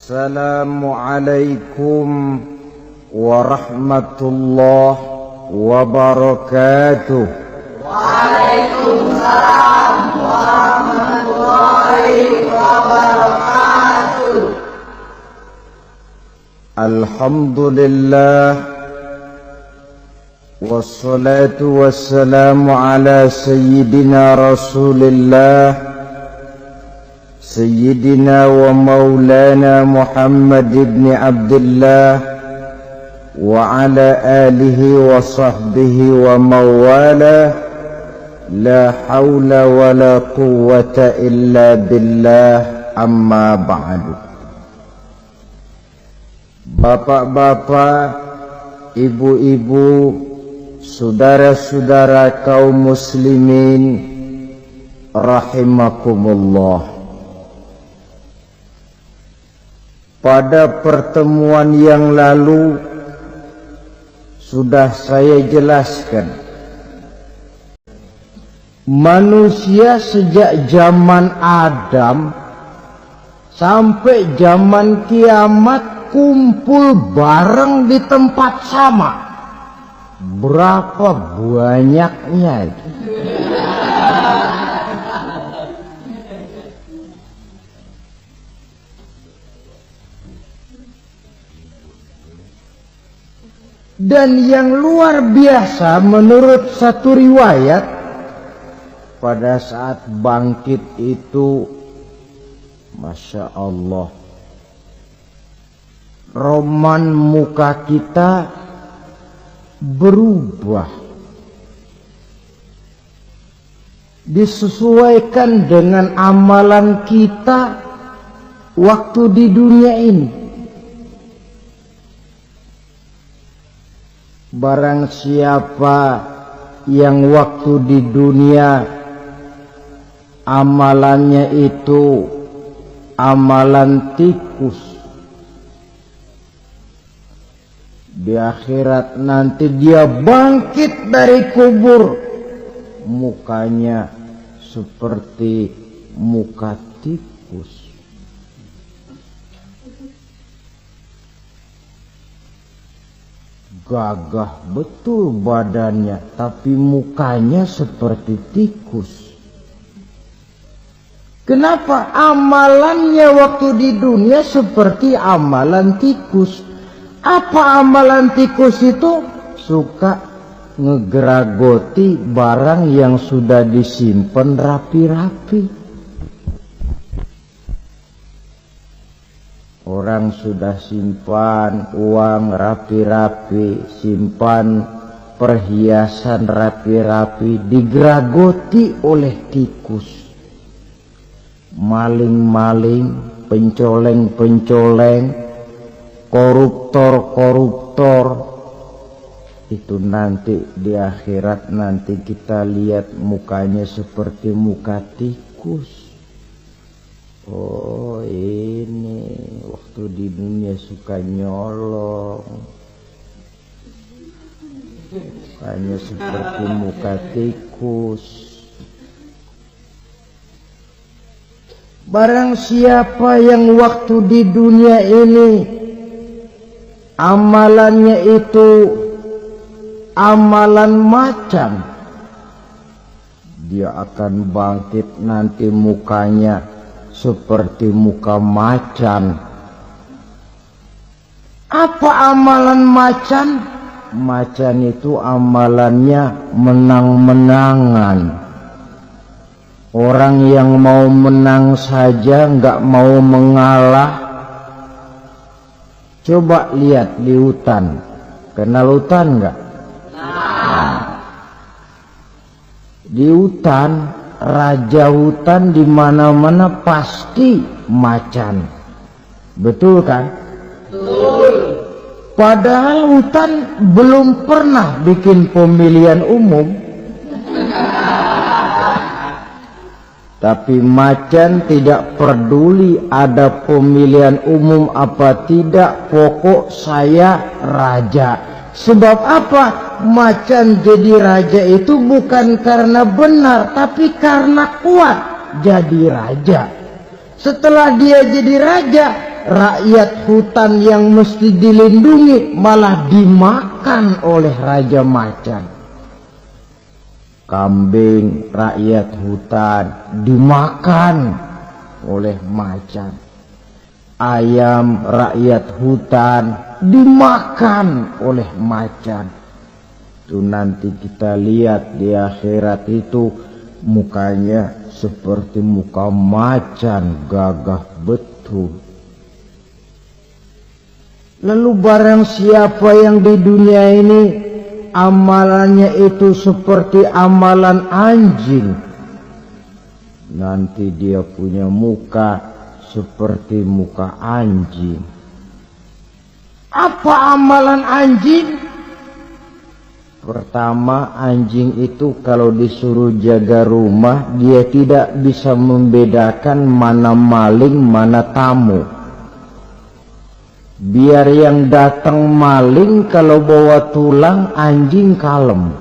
Assalamualaikum warahmatullahi wabarakatuh. Waalaikumsalam warahmatullahi wabarakatuh. Alhamdulillah wassalatu wassalamu ala sayyidina Rasulillah Sayyidina wa maulana Muhammad ibn Abdullah wa ala alihi wa sahbihi wa mawala. La hawla wa la quwwata illa billah, amma ba'du. Bapak-bapak, ibu-ibu, saudara-saudara kaum muslimin rahimakumullah. Pada pertemuan yang lalu sudah saya jelaskan, manusia sejak zaman Adam sampai zaman kiamat kumpul bareng di tempat sama. Berapa banyaknya itu? Dan yang luar biasa menurut satu riwayat, pada saat bangkit itu, Masya Allah, roman muka kita berubah, disesuaikan dengan amalan kita waktu di dunia ini. Barang siapa yang waktu di dunia amalannya itu amalan tikus, di akhirat nanti dia bangkit dari kubur, mukanya seperti muka tikus. Gagah betul badannya, tapi mukanya seperti tikus. Kenapa? Amalannya waktu di dunia seperti amalan tikus. Apa amalan tikus itu? Suka ngegeragoti barang yang sudah disimpan rapi-rapi. Orang sudah simpan uang rapi-rapi, simpan perhiasan rapi-rapi, digeragoti oleh tikus. Maling-maling, pencoleng-pencoleng, koruptor-koruptor, itu nanti di akhirat nanti kita lihat mukanya seperti muka tikus. Oh, ini waktu di dunia suka nyolong, mukanya seperti muka tikus. Barang siapa yang waktu di dunia ini amalannya itu amalan macan, dia akan bangkit nanti mukanya seperti muka macan. Apa amalan macan? Macan itu amalannya menang-menangan. Orang yang mau menang saja nggak mau mengalah. Coba lihat di hutan. Kenal hutan nggak? Nah, di hutan, raja hutan di mana-mana pasti macan. Betul kan? Betul. Padahal hutan belum pernah bikin pemilihan umum. Tapi macan tidak peduli ada pemilihan umum apa tidak, pokok saya raja. Sebab apa? Macan jadi raja itu bukan karena benar, tapi karena kuat jadi raja. Setelah dia jadi raja, rakyat hutan yang mesti dilindungi malah dimakan oleh Raja Macan. Kambing rakyat hutan dimakan oleh macan. Ayam rakyat hutan dimakan oleh macan. Itu nanti kita lihat di akhirat itu mukanya seperti muka macan, gagah betul. Lalu barang siapa yang di dunia ini amalannya itu seperti amalan anjing, nanti dia punya muka seperti muka anjing. Apa amalan anjing? Pertama, anjing itu kalau disuruh jaga rumah, dia tidak bisa membedakan mana maling, mana tamu. Biar yang datang maling, kalau bawa tulang, anjing kalem.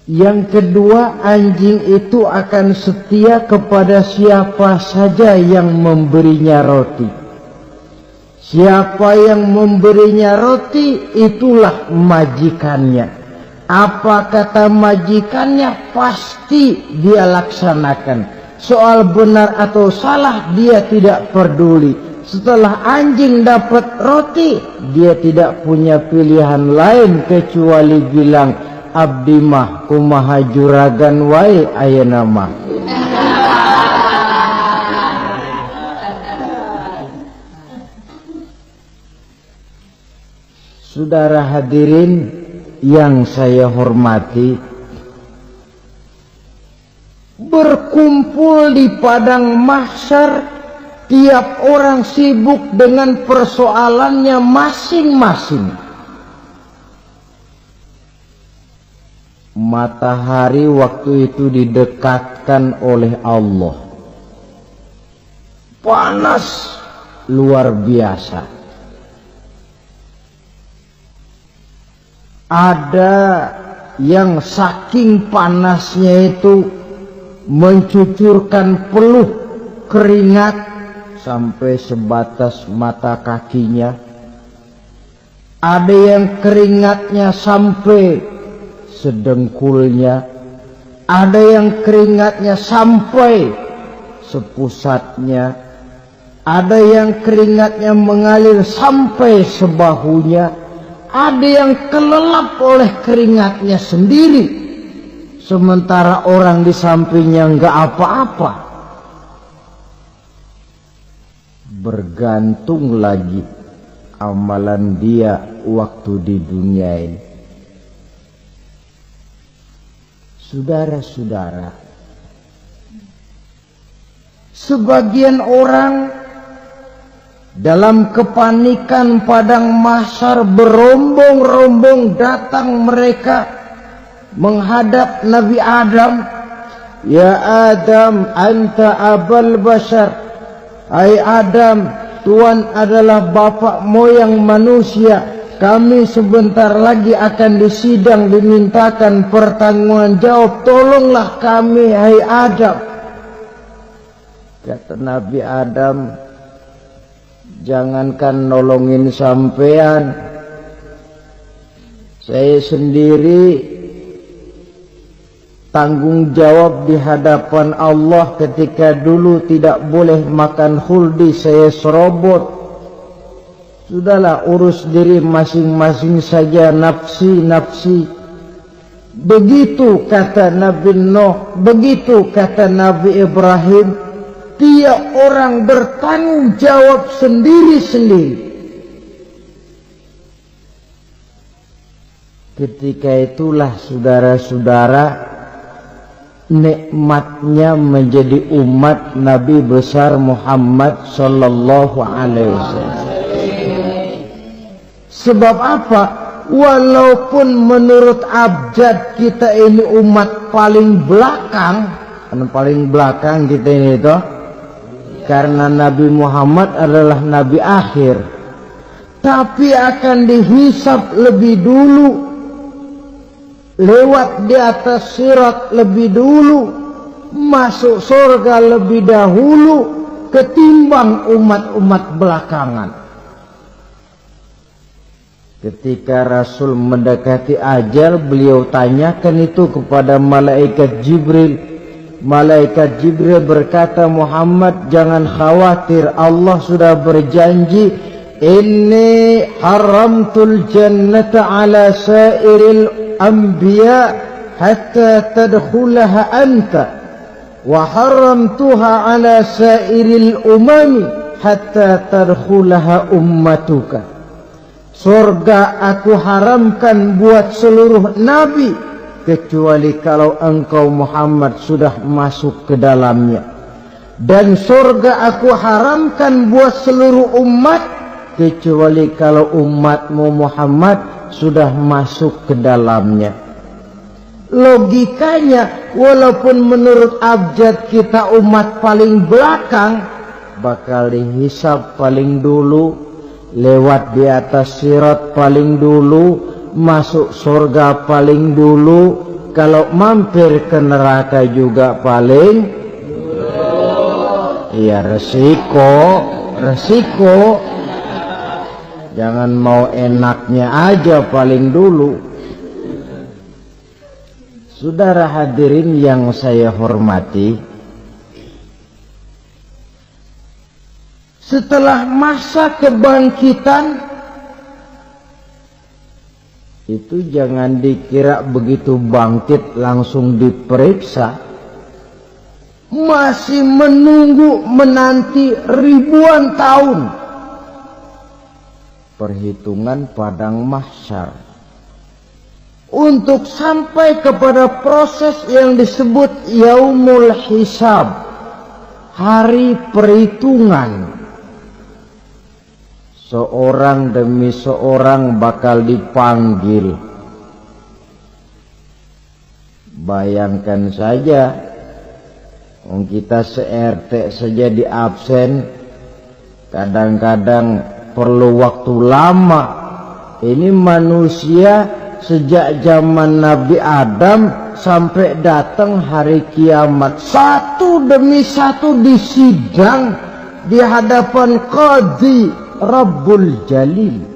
Yang kedua, anjing itu akan setia kepada siapa saja yang memberinya roti. Siapa yang memberinya roti, itulah majikannya. Apa kata majikannya, pasti dia laksanakan. Soal benar atau salah, dia tidak peduli. Setelah anjing dapat roti, dia tidak punya pilihan lain kecuali bilang, abdi mah kumaha juragan wae ayeuna mah. Saudara hadirin yang saya hormati, berkumpul di padang mahsyar, tiap orang sibuk dengan persoalannya masing-masing. Matahari waktu itu didekatkan oleh Allah. Panas luar biasa. Ada yang saking panasnya itu mencucurkan peluh keringat sampai sebatas mata kakinya. Ada yang keringatnya sampai sedengkulnya. Ada yang keringatnya sampai sepusatnya. Ada yang keringatnya mengalir sampai sebahunya. Ada yang kelelap oleh keringatnya sendiri, sementara orang di sampingnya enggak apa-apa. Bergantung lagi amalan dia waktu di dunia ini. Saudara-saudara, sebagian orang dalam kepanikan padang mahsyar berombong-rombong datang mereka menghadap Nabi Adam. Ya Adam, anta abal bashar. Hai Adam, Tuhan adalah bapak moyang manusia. Kami sebentar lagi akan disidang, dimintakan pertanggungan jawab. Tolonglah kami, hai Adam. Kata Nabi Adam, jangankan nolongin sampean, saya sendiri tanggung jawab di hadapan Allah ketika dulu tidak boleh makan khuldi, saya serobot. Sudahlah, urus diri masing-masing saja, nafsi-nafsi. Begitu kata Nabi Nuh, begitu kata Nabi Ibrahim. Tiap orang bertanggung jawab sendiri-sendiri. Ketika itulah saudara-saudara, nikmatnya menjadi umat Nabi besar Muhammad sallallahu alaihi wasallam. Sebab apa? Walaupun menurut abjad kita ini umat paling belakang, kita ini toh, karena Nabi Muhammad adalah Nabi akhir, tapi akan dihisab lebih dulu, lewat di atas sirat lebih dulu, masuk surga lebih dahulu ketimbang umat-umat belakangan. Ketika Rasul mendekati ajal, beliau tanyakan itu kepada malaikat Jibril. Malaikat Jibril berkata, Muhammad, jangan khawatir, Allah sudah berjanji, inni haramtul jannata ala sairil anbiya hatta tadkhulaha anta, wa haramtuha ala sairil umami hatta tadkhulaha ummatuka. Surga aku haramkan buat seluruh nabi, kecuali kalau engkau Muhammad sudah masuk ke dalamnya. Dan surga aku haramkan buat seluruh umat, kecuali kalau umatmu Muhammad sudah masuk ke dalamnya. Logikanya, walaupun menurut abjad kita umat paling belakang, bakal dihisab paling dulu, lewat di atas sirat paling dulu, masuk surga paling dulu, kalau mampir ke neraka juga paling dulu. Iya, resiko. Jangan mau enaknya aja paling dulu. Saudara hadirin yang saya hormati, setelah masa kebangkitan itu jangan dikira begitu bangkit langsung diperiksa. Masih menunggu menanti ribuan tahun perhitungan padang mahsyar untuk sampai kepada proses yang disebut yaumul hisab, hari perhitungan. Seorang demi seorang bakal dipanggil. Bayangkan saja, kita se-RT saja di absen, kadang-kadang perlu waktu lama. Ini manusia sejak zaman Nabi Adam sampai datang hari kiamat, satu demi satu disidang di hadapan Qadhi Rabbul Jalil.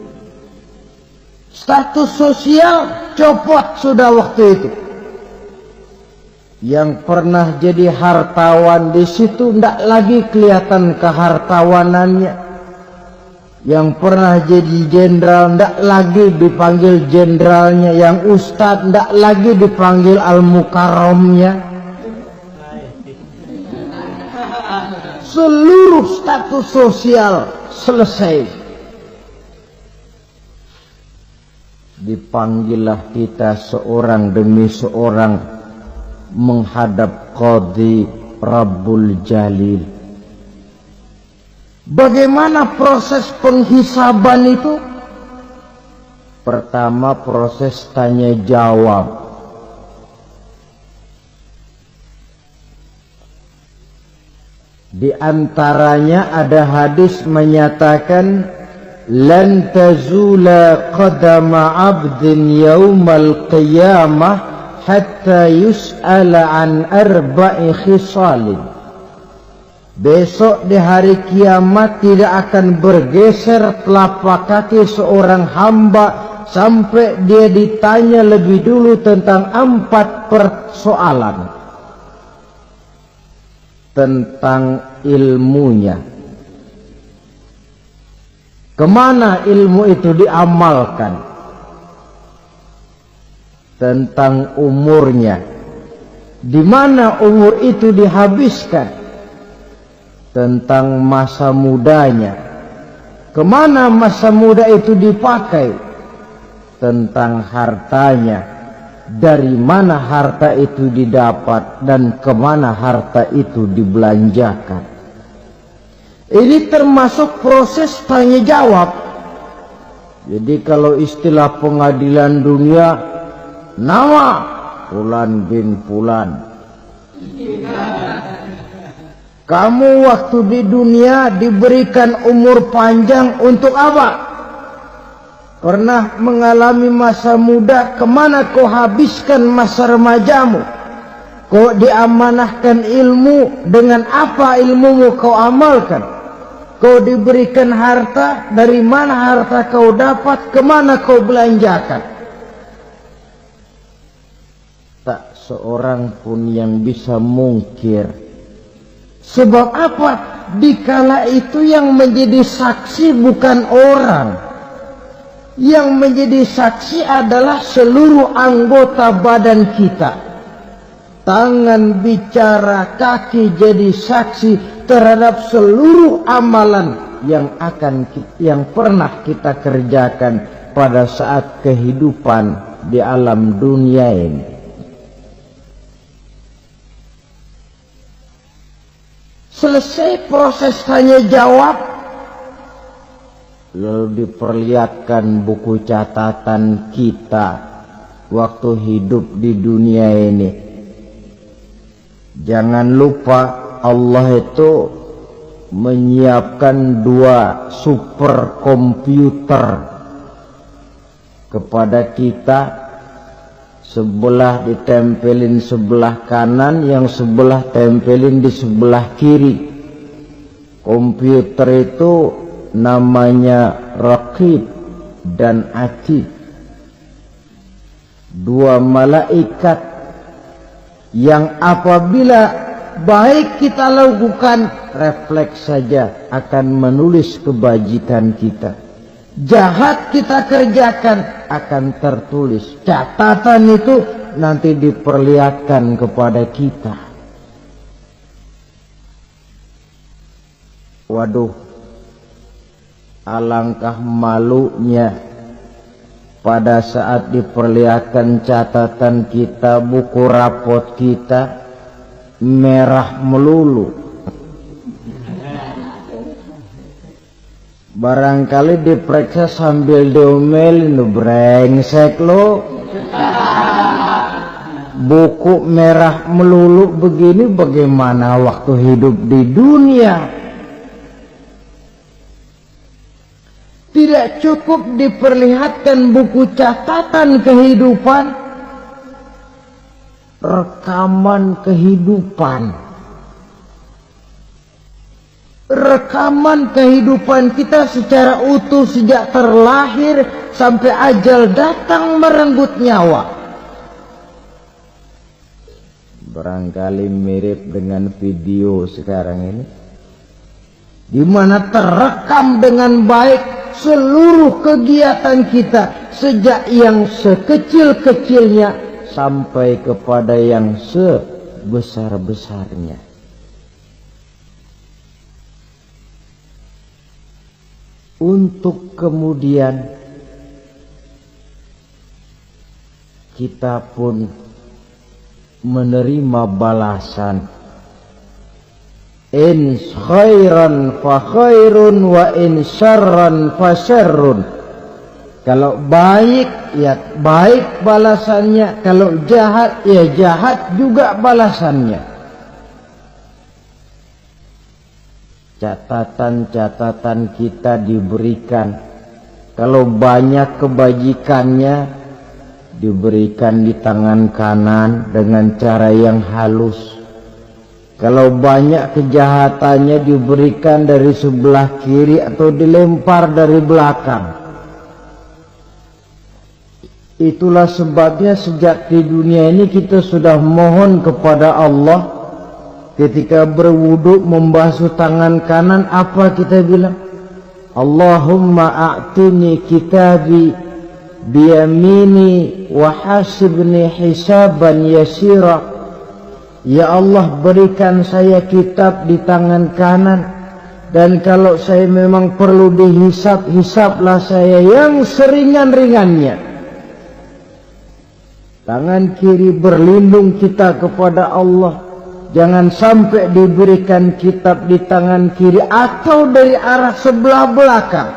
Status sosial copot sudah waktu itu. Yang pernah jadi hartawan di situ ndak lagi kelihatan kehartawanannya. Yang pernah jadi jenderal ndak lagi dipanggil jenderalnya. Yang ustadz ndak lagi dipanggil al-mukarramnya. Seluruh status sosial selesai. Dipanggillah kita seorang demi seorang menghadap Qadhi Rabbul Jalil. Bagaimana proses penghisaban itu? Pertama, proses tanya jawab. Di antaranya ada hadis menyatakan, lan tazula qadama 'abdin yaumal qiyamah hatta yus'ala an arba'i khisalin. Besok di hari kiamat tidak akan bergeser telapak kaki seorang hamba sampai dia ditanya lebih dulu tentang 4 persoalan. Tentang ilmunya, kemana ilmu itu diamalkan. Tentang umurnya, di mana umur itu dihabiskan. Tentang masa mudanya, kemana masa muda itu dipakai. Tentang hartanya, dari mana harta itu didapat dan kemana harta itu dibelanjakan. Ini termasuk proses tanya jawab. Jadi kalau istilah pengadilan dunia, nama Fulan bin Fulan. Kamu waktu di dunia diberikan umur panjang untuk apa? Pernah mengalami masa muda, kemana kau habiskan masa remajamu? Kau diamanahkan ilmu, dengan apa ilmumu kau amalkan? Kau diberikan harta, dari mana harta kau dapat, kemana kau belanjakan? Tak seorang pun yang bisa mungkir. Sebab apa? Dikala itu yang menjadi saksi bukan orang. Yang menjadi saksi adalah seluruh anggota badan kita. Tangan bicara, kaki jadi saksi terhadap seluruh amalan yang pernah kita kerjakan pada saat kehidupan di alam dunia ini. Selesai proses tanya jawab, lalu diperlihatkan buku catatan kita waktu hidup di dunia ini. Jangan lupa Allah itu menyiapkan 2 superkomputer kepada kita. Sebelah ditempelin sebelah kanan, yang sebelah tempelin di sebelah kiri. Komputer itu namanya Raqib dan Atid. 2 malaikat yang apabila baik kita lakukan, refleks saja akan menulis kebajikan kita. Jahat kita kerjakan, akan tertulis. Catatan itu nanti diperlihatkan kepada kita. Waduh, alangkah malunya pada saat diperlihatkan catatan kita, buku rapot kita merah melulu. Barangkali diperiksa sambil diomelin, brengsek lo. Buku merah melulu begini, bagaimana waktu hidup di dunia? Tidak cukup diperlihatkan buku catatan kehidupan, rekaman kehidupan. Rekaman kehidupan kita secara utuh sejak terlahir sampai ajal datang merenggut nyawa. Barangkali mirip dengan video sekarang ini, di mana terekam dengan baik seluruh kegiatan kita, sejak yang sekecil-kecilnya sampai kepada yang sebesar-besarnya. Untuk kemudian kita pun menerima balasan. In khairan fa khairun wa in syarran fa syarrun. Kalau baik ya baik balasannya, kalau jahat ya jahat juga balasannya. Catatan-catatan kita diberikan. Kalau banyak kebajikannya diberikan di tangan kanan dengan cara yang halus. Kalau banyak kejahatannya diberikan dari sebelah kiri atau dilempar dari belakang. Itulah sebabnya sejak di dunia ini kita sudah mohon kepada Allah. Ketika berwudu membasuh tangan kanan, apa kita bilang? Allahumma a'tini kitabi biyamini wa hasibni hisaban yasira. Ya Allah, berikan saya kitab di tangan kanan, dan kalau saya memang perlu dihisab, hisablah saya yang seringan-ringannya. Tangan kiri berlindung kita kepada Allah. Jangan sampai diberikan kitab di tangan kiri atau dari arah sebelah belakang.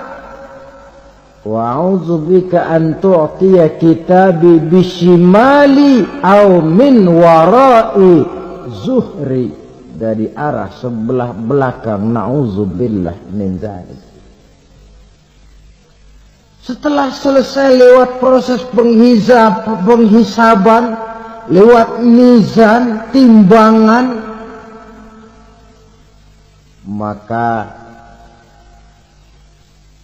Wa'udzubika an tu'tiya kitabi bishimali aw min wara'i zuhri, dari arah sebelah belakang. Na'udzubillah min dzalik. Setelah selesai lewat proses penghisaban, lewat mizan, timbangan, maka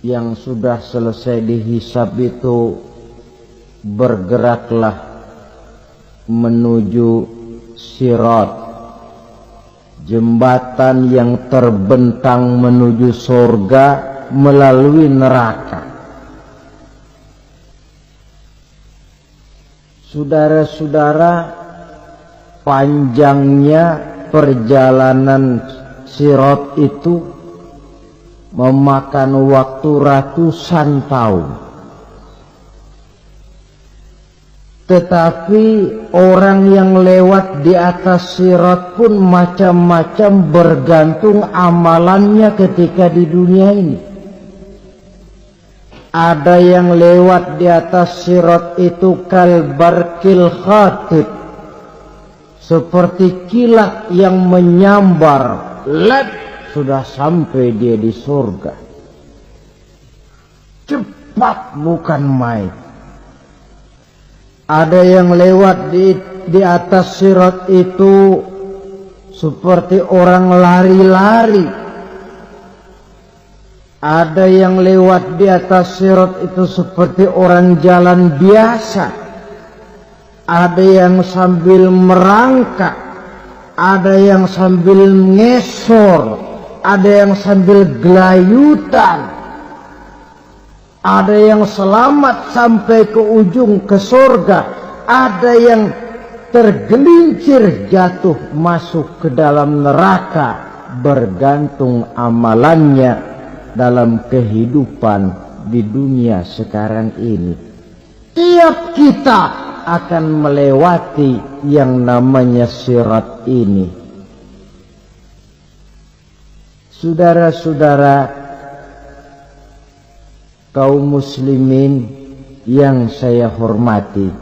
yang sudah selesai dihisab itu bergeraklah menuju sirat, jembatan yang terbentang menuju surga melalui neraka. Saudara-saudara, panjangnya perjalanan sirat itu memakan waktu ratusan tahun. Tetapi orang yang lewat di atas sirat pun macam-macam bergantung amalannya ketika di dunia ini. Ada yang lewat di atas sirat itu kalbarkil khatib, seperti kilat yang menyambar, sudah sampai dia di surga. Cepat bukan main. Ada yang lewat di atas sirat itu seperti orang lari-lari. Ada yang lewat di atas sirat itu seperti orang jalan biasa. Ada yang sambil merangkak, ada yang sambil ngesor, ada yang sambil gelayutan, ada yang selamat sampai ke ujung ke surga, ada yang tergelincir jatuh masuk ke dalam neraka, bergantung amalannya dalam kehidupan di dunia sekarang ini. Tiap kita akan melewati yang namanya sirat ini. Saudara-saudara kaum muslimin yang saya hormati,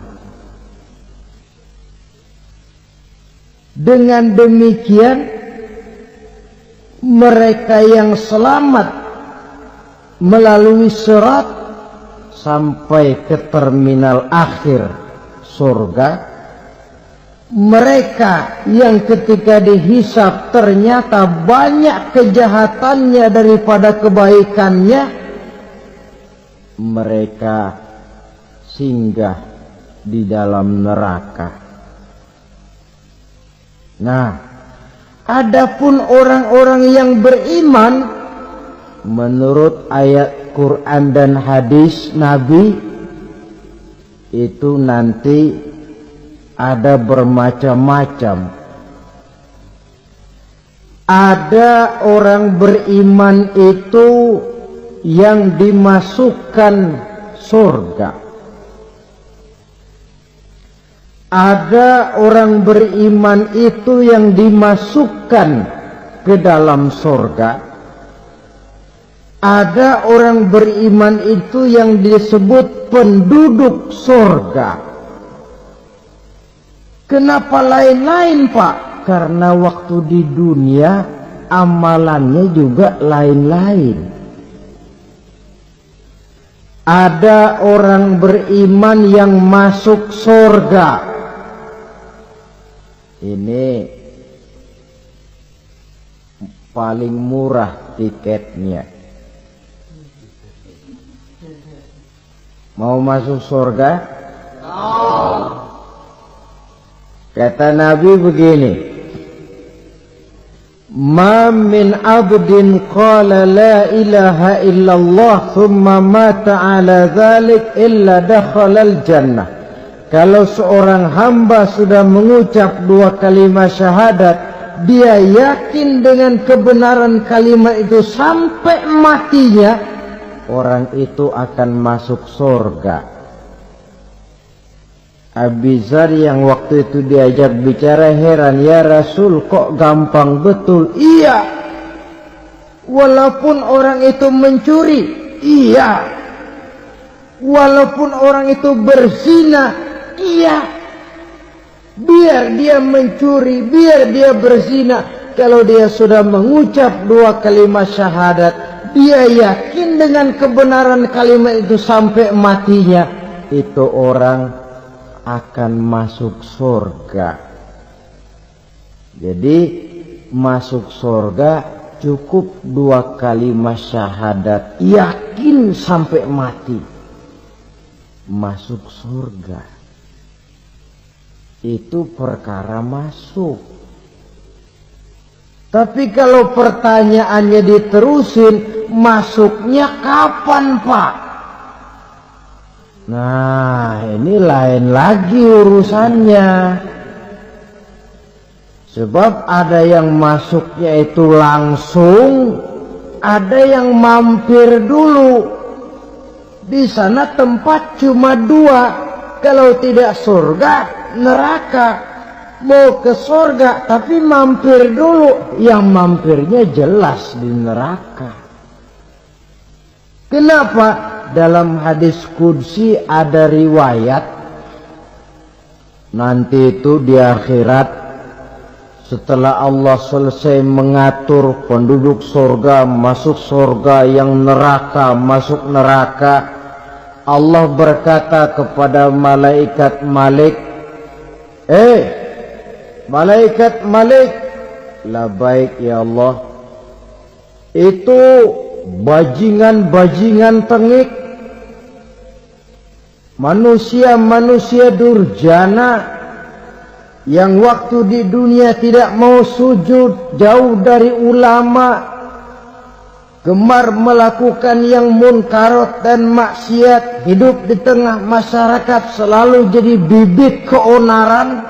dengan demikian mereka yang selamat melalui sirat sampai ke terminal akhir surga, mereka yang ketika dihisab ternyata banyak kejahatannya daripada kebaikannya, mereka singgah di dalam neraka. Nah, adapun orang-orang yang beriman menurut ayat Quran dan hadis Nabi itu nanti ada bermacam-macam. Ada orang beriman itu yang dimasukkan surga. Ada orang beriman itu yang dimasukkan ke dalam surga. Ada orang beriman itu yang disebut penduduk surga. Kenapa lain-lain, Pak? Karena waktu di dunia amalannya juga lain-lain. Ada orang beriman yang masuk surga. Ini paling murah tiketnya. Mau masuk surga? Kata Nabi begini, ma min abdin qala la ilaha illallah thumma mata ala dhalik illa dakhala al-jannah. Kalau seorang hamba sudah mengucap dua kalimat syahadat, dia yakin dengan kebenaran kalimat itu sampai matinya, orang itu akan masuk surga. Abi Dzar yang waktu itu diajak bicara heran, ya Rasul kok gampang betul? Iya, walaupun orang itu mencuri, iya, walaupun orang itu berzina, iya, biar dia mencuri, biar dia berzina, kalau dia sudah mengucap dua kalimat syahadat, dia yakin dengan kebenaran kalimat itu sampai matinya, itu orang akan masuk surga. Jadi masuk surga cukup 2 kalimat syahadat, yakin sampai mati masuk surga. Itu perkara masuk. Tapi kalau pertanyaannya diterusin, masuknya kapan, Pak? Nah, ini lain lagi urusannya. Sebab ada yang masuknya itu langsung, ada yang mampir dulu. Di sana tempat cuma 2. Kalau tidak surga, neraka. Mau ke surga tapi mampir dulu. Yang mampirnya jelas di neraka. Kenapa? Dalam hadis qudsi ada riwayat, nanti itu di akhirat, setelah Allah selesai mengatur penduduk surga masuk surga, yang neraka masuk neraka, Allah berkata kepada malaikat Malik, malaikat Malik, labaik ya Allah, itu bajingan-bajingan tengik, manusia-manusia durjana yang waktu di dunia tidak mau sujud, jauh dari ulama, gemar melakukan yang munkarat dan maksiat, hidup di tengah masyarakat selalu jadi bibit keonaran,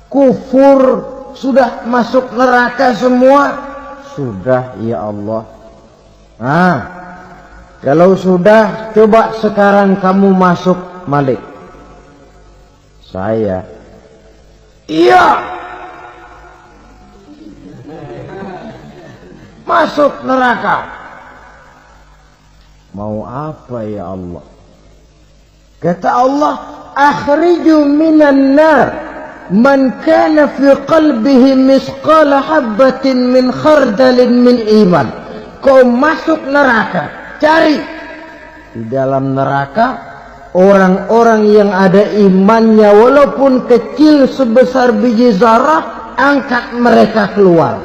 kufur, sudah masuk neraka semua. Sudah ya Allah. Nah, kalau sudah, coba sekarang kamu masuk, Malik. Saya, iya, masuk neraka. Mau apa ya Allah? Kata Allah, akhriju minan nar man kana fi qalbihi misqala habbatin min khardalin min iman. Kau masuk neraka, cari di dalam neraka orang-orang yang ada imannya walaupun kecil sebesar biji zarah, angkat mereka keluar.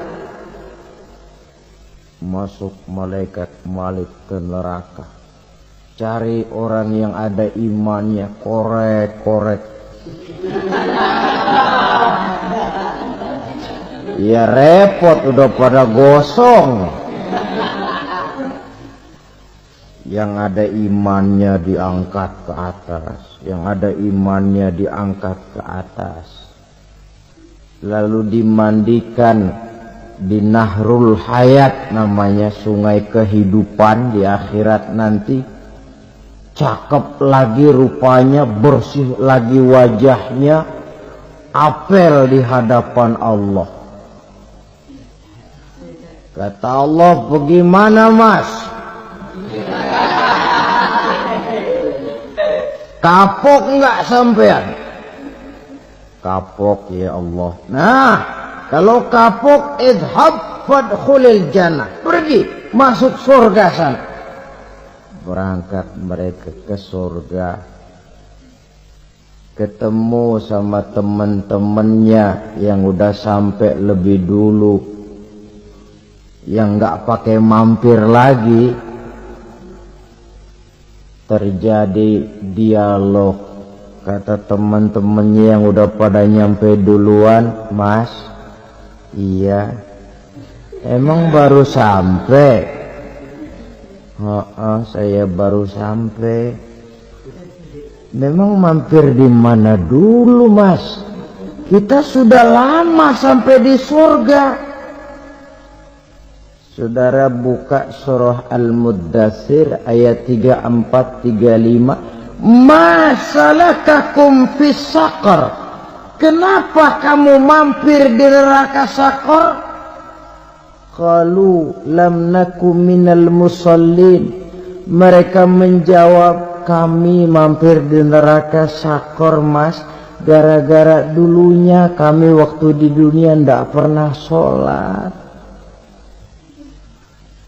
Masuk malaikat Malik ke neraka, cari orang yang ada imannya, korek-korek. Ya repot, udah pada gosong. Yang ada imannya diangkat ke atas, yang ada imannya diangkat ke atas, lalu dimandikan di Nahrul Hayat, namanya sungai kehidupan di akhirat nanti. Cakep lagi rupanya, bersih lagi wajahnya, apel di hadapan Allah. Kata Allah, bagaimana mas? Kapok enggak sampean? Kapok ya Allah. Nah, kalau kapok, idhab fadkhulil jannah, pergi masuk surga sana. Berangkat mereka ke surga, ketemu sama teman-temannya yang udah sampai lebih dulu, yang nggak pakai mampir lagi. Terjadi dialog, kata teman-temannya yang udah pada nyampe duluan, mas, iya, emang baru sampai? Saya baru sampai. Memang mampir di mana dulu mas? Kita sudah lama sampai di surga. Saudara buka surah Al-Muddathir ayat 34-35. Ma salakakum fis saqar? Kenapa kamu mampir di neraka Saqar? Qalu lam naku minal musallin. Mereka menjawab, kami mampir di neraka Saqar mas, gara-gara dulunya kami waktu di dunia ndak pernah sholat.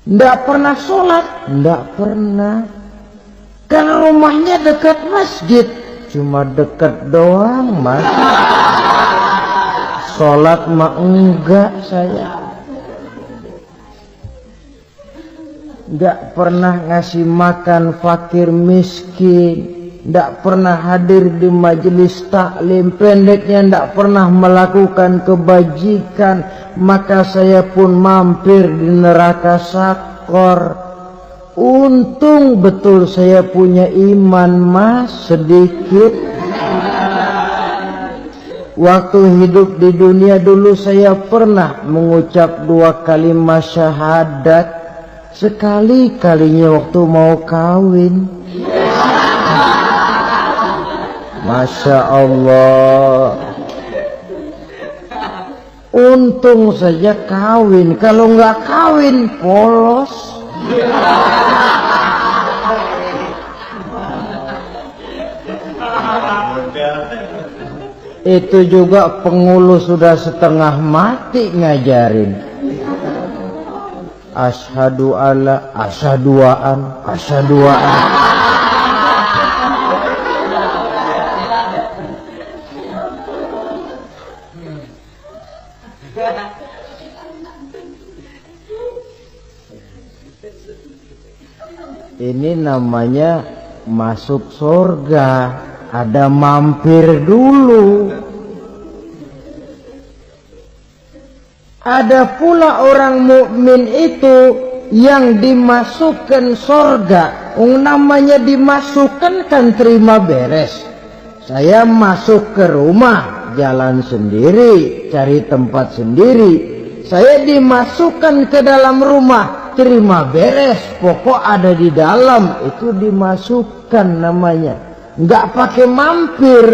Ndak pernah sholat? Ndak pernah. Karena rumahnya dekat masjid, cuma deket doang mas. Sholat mah enggak saya. Enggak pernah ngasih makan fakir miskin. Enggak pernah hadir di majelis taklim. Pendeknya enggak pernah melakukan kebajikan. Maka saya pun mampir di neraka sakor. Untung betul saya punya iman mas sedikit. Waktu hidup di dunia dulu saya pernah mengucap 2 kalimat syahadat. Sekali-kalinya waktu mau kawin. Masya Allah. Untung saja kawin. Kalau nggak kawin polos. Itu juga pengulu sudah setengah mati ngajarin. Asyhadu alla, asyaduaan, asyaduaan. Ini namanya masuk surga. Ada mampir dulu. Ada pula orang mukmin itu yang dimasukkan surga. Namanya dimasukkan kan terima beres. Saya masuk ke rumah, jalan sendiri, cari tempat sendiri. Saya dimasukkan ke dalam rumah, terima beres. Pokok ada di dalam, itu dimasukkan namanya. Nggak pakai mampir.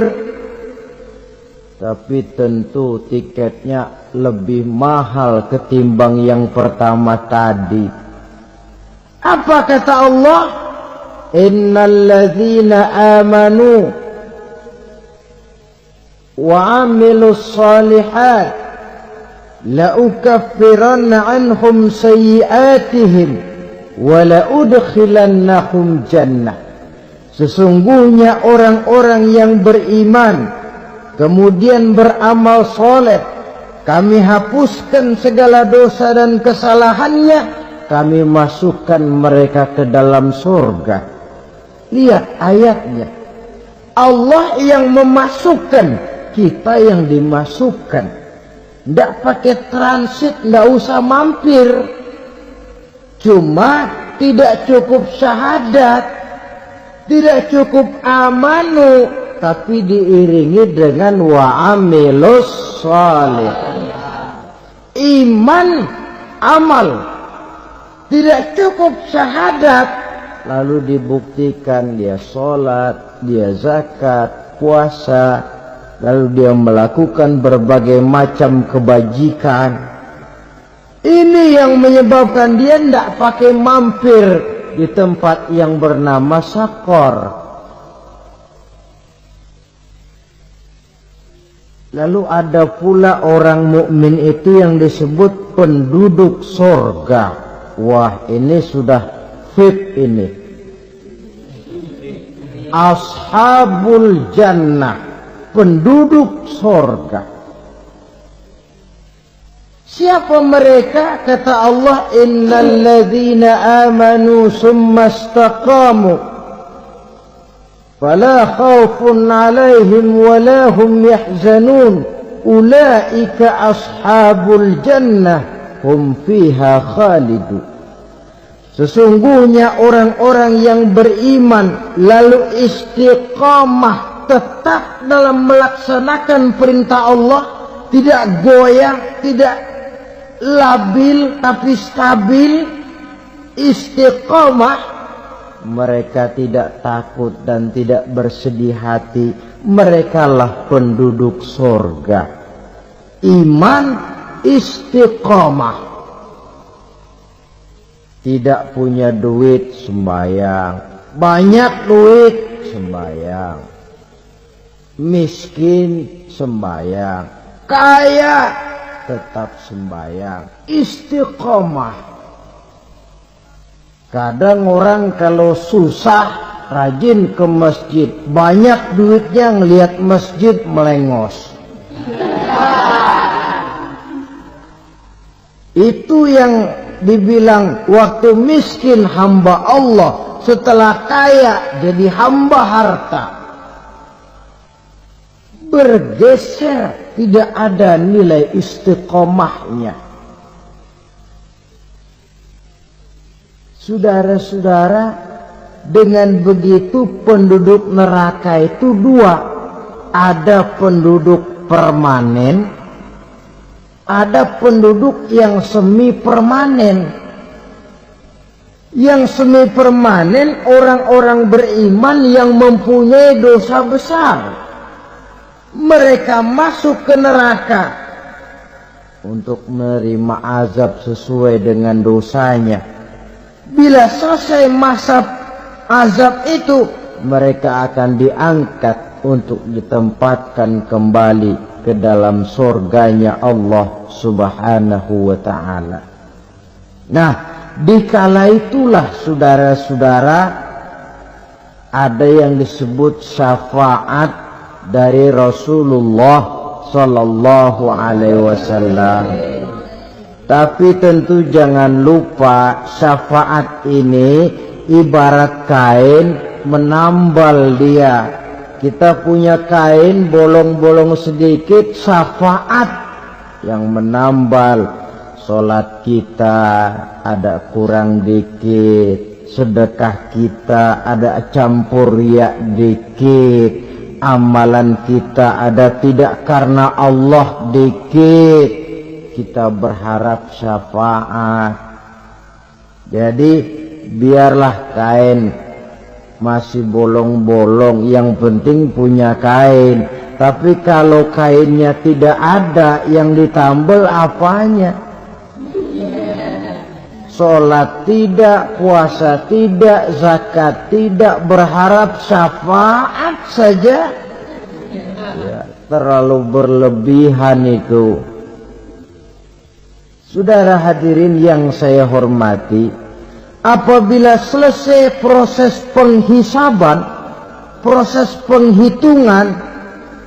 Tapi tentu tiketnya lebih mahal ketimbang yang pertama tadi. Apa kata Allah? Innalladzina amanu wa amilus shalihat la ukaffiranna anhum sayyi'atihim wa la udkhilannahum jannah. Sesungguhnya orang-orang yang beriman kemudian beramal soleh, kami hapuskan segala dosa dan kesalahannya, kami masukkan mereka ke dalam surga. Lihat ayatnya. Allah yang memasukkan, kita yang dimasukkan. Tidak pakai transit, tidak usah mampir. Cuma tidak cukup syahadat, tidak cukup amanu, tapi diiringi dengan wa'amilus sholih. Iman, amal. Tidak cukup syahadat, lalu dibuktikan dia sholat, dia zakat, puasa, lalu dia melakukan berbagai macam kebajikan. Ini yang menyebabkan dia tidak pakai mampir di tempat yang bernama sakor. Lalu ada pula orang mukmin itu yang disebut penduduk surga. Wah, ini sudah VIP ini. Ashabul jannah, penduduk surga. Siapa mereka? Kata Allah, innalladzina amanu summa istaqamu fala khaufun alaihim wala hum yahzanun ulaika ashabul jannah hum fiha khalidun. Sesungguhnya orang-orang yang beriman lalu istiqamah, tetap dalam melaksanakan perintah Allah, tidak goyang, tidak labil tapi stabil, istiqamah, mereka tidak takut dan tidak bersedih hati. Merekalah penduduk surga. Iman, istiqamah. Tidak punya duit, sembahyang. Banyak duit, sembahyang. Miskin, sembahyang. Kaya, tetap sembahyang. Istiqomah. Kadang orang kalau susah rajin ke masjid, banyak duitnya, ngelihat masjid melengos. Itu yang dibilang waktu miskin hamba Allah, setelah kaya jadi hamba harta. Bergeser, tidak ada nilai istiqomahnya. Saudara-saudara, dengan begitu penduduk neraka itu dua. Ada penduduk permanen, ada penduduk yang semi permanen. Yang semi permanen orang-orang beriman yang mempunyai dosa besar. Mereka masuk ke neraka untuk menerima azab sesuai dengan dosanya. Bila selesai masa azab itu, mereka akan diangkat untuk ditempatkan kembali ke dalam surganya Allah Subhanahu wa ta'ala. Nah, dikala itulah saudara-saudara, ada yang disebut syafaat dari Rasulullah sallallahu alaihi wasallam. Tapi tentu jangan lupa syafaat ini ibarat kain menambal dia. Kita punya kain bolong-bolong sedikit, syafaat yang menambal. Sholat kita ada kurang dikit, sedekah kita ada campur riya dikit, amalan kita ada tidak karena Allah dikit, kita berharap syafaat. Jadi biarlah kain masih bolong-bolong, yang penting punya kain. Tapi kalau kainnya tidak ada, yang ditambal apanya? Sholat tidak, puasa tidak, zakat tidak, berharap syafaat saja. Ya, terlalu berlebihan itu. Saudara hadirin yang saya hormati, apabila selesai proses penghisaban, proses penghitungan,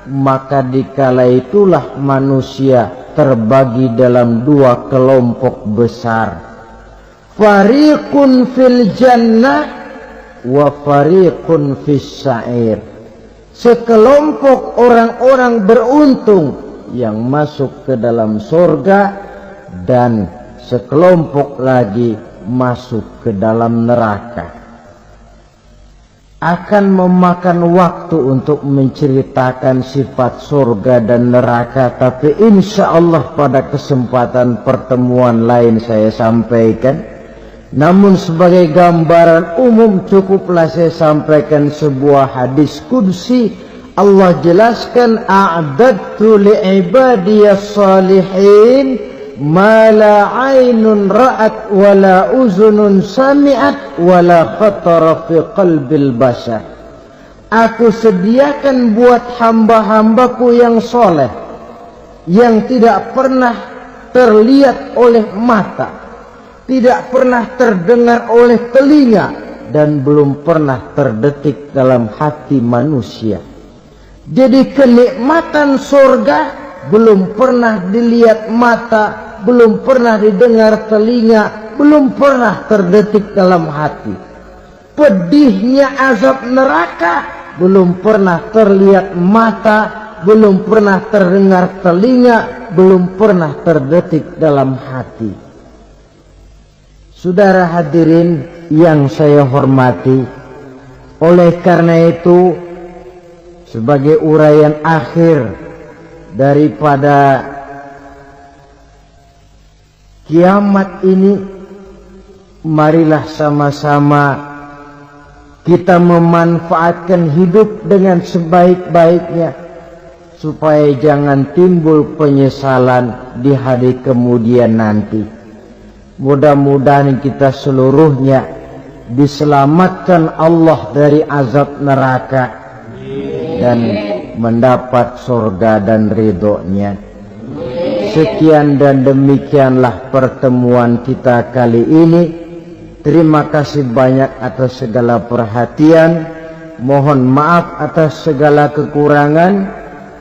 maka dikala itulah manusia terbagi dalam dua kelompok besar. Fariqun fil jannah wa fariqun fis sa'ir. Sekelompok orang-orang beruntung yang masuk ke dalam surga, dan sekelompok lagi masuk ke dalam neraka. Akan memakan waktu untuk menceritakan sifat surga dan neraka, tapi insya Allah pada kesempatan pertemuan lain saya sampaikan. Namun sebagai gambaran umum cukuplah saya sampaikan sebuah hadis qudsi. Allah jelaskan, a'dadtu li'ibadiyas salihin ma la aynun ra'at wa la uzunun sami'at wa la khatara fi qalbil bashar. Aku sediakan buat hamba-hambaku yang soleh, yang tidak pernah terlihat oleh mata, tidak pernah terdengar oleh telinga, dan belum pernah terdetik dalam hati manusia. Jadi kenikmatan surga belum pernah dilihat mata, belum pernah didengar telinga, belum pernah terdetik dalam hati. Pedihnya azab neraka belum pernah terlihat mata, belum pernah terdengar telinga, belum pernah terdetik dalam hati. Saudara hadirin yang saya hormati, oleh karena itu sebagai uraian akhir daripada kiamat ini, marilah sama-sama kita memanfaatkan hidup dengan sebaik-baiknya, supaya jangan timbul penyesalan di hari kemudian nanti. Mudah-mudahan kita seluruhnya diselamatkan Allah dari azab neraka dan mendapat surga dan ridhonya. Sekian dan demikianlah pertemuan kita kali ini. Terima kasih banyak atas segala perhatian. Mohon maaf atas segala kekurangan.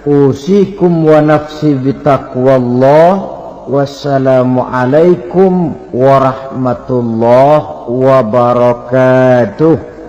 Usikum wa nafsi bitaqwallah. Wassalamualaikum warahmatullahi wabarakatuh.